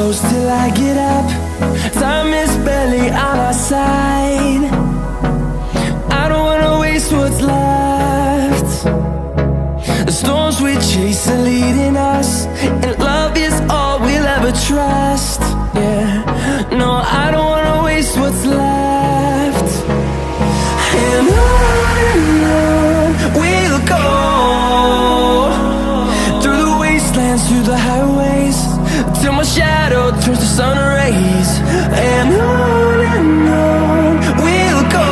close till I get up. Time is barely on our side. I don't wanna waste what's left. The storms we chase are leading us, and love is all we'll ever trust. Yeah, no, I don't wanna waste what's left. And on we'll go, through the wastelands, through the highways, till my shadow turns to sun rays. And on we'll go,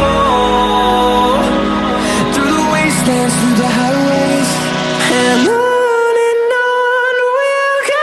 through the wastelands, through the highways, and on we'll go.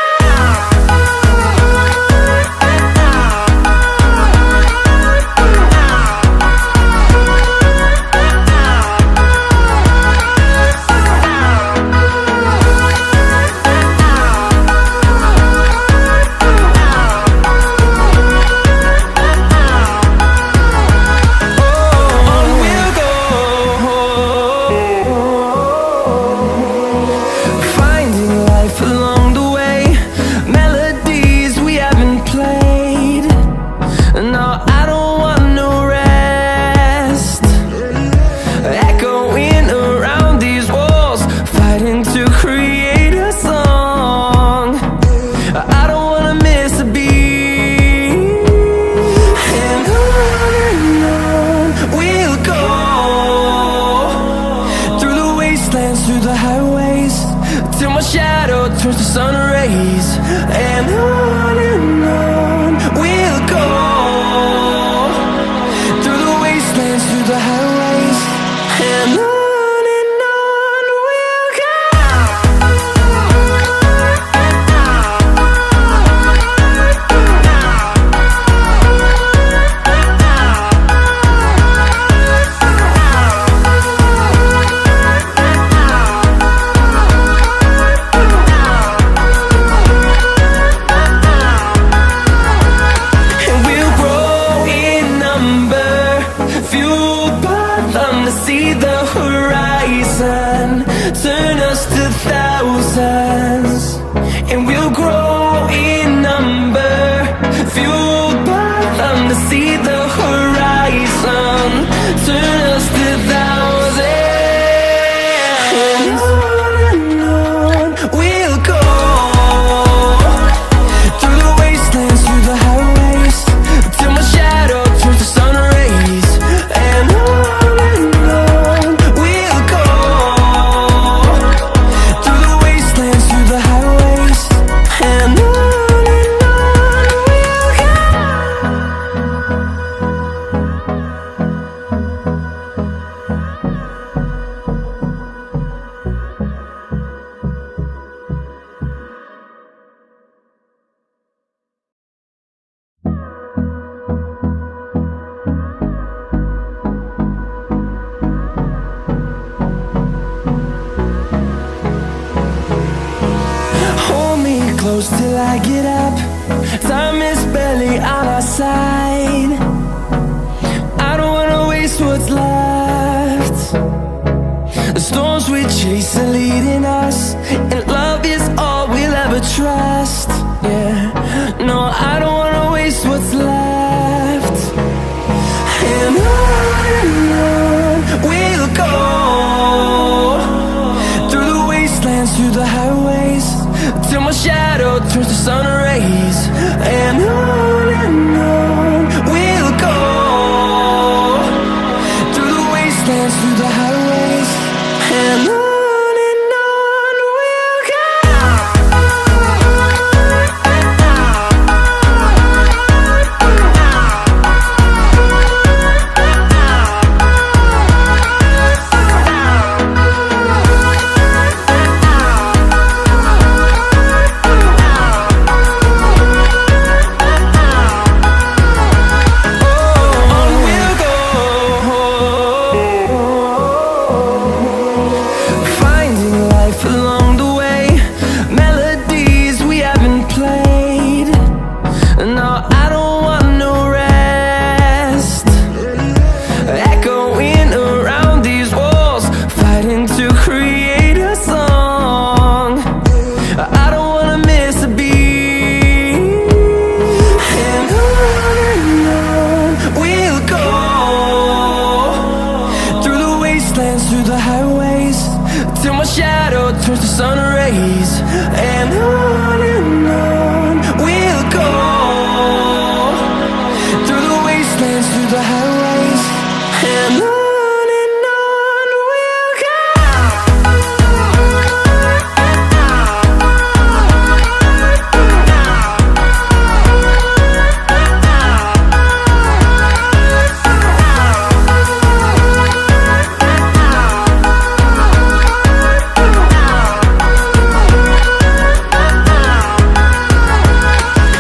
Through the highways, till my shadow turns to sun rays. And on we'll go, through the wastelands, through the highways, and on we'll go. See the horizon turn us to thousands, and we'll grow in number, fueled by them. To see the horizon turn us to thousands, and on we'll go, through the wastelands, through the highways, till my shadow turns to sun rays. And close till I get up. Time is barely on our side. I don't wanna waste what's left. The storms we chase are leading us, and love is all we'll ever trust. Yeah, no, I don't wanna waste what's left. And on we'll go, through the wastelands, through the highways, till my shadow turns to sun rays. And on we'll go, through the wastelands, through the highways, and on we'll go. the highways, and on we'll go.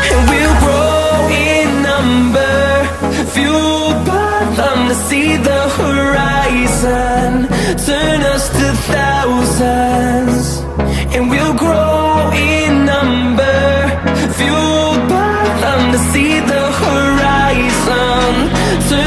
And we'll grow in number, fueled by them to see the horizon, turn us to thousands. And we'll grow in number, fueled by them to see the horizon, turn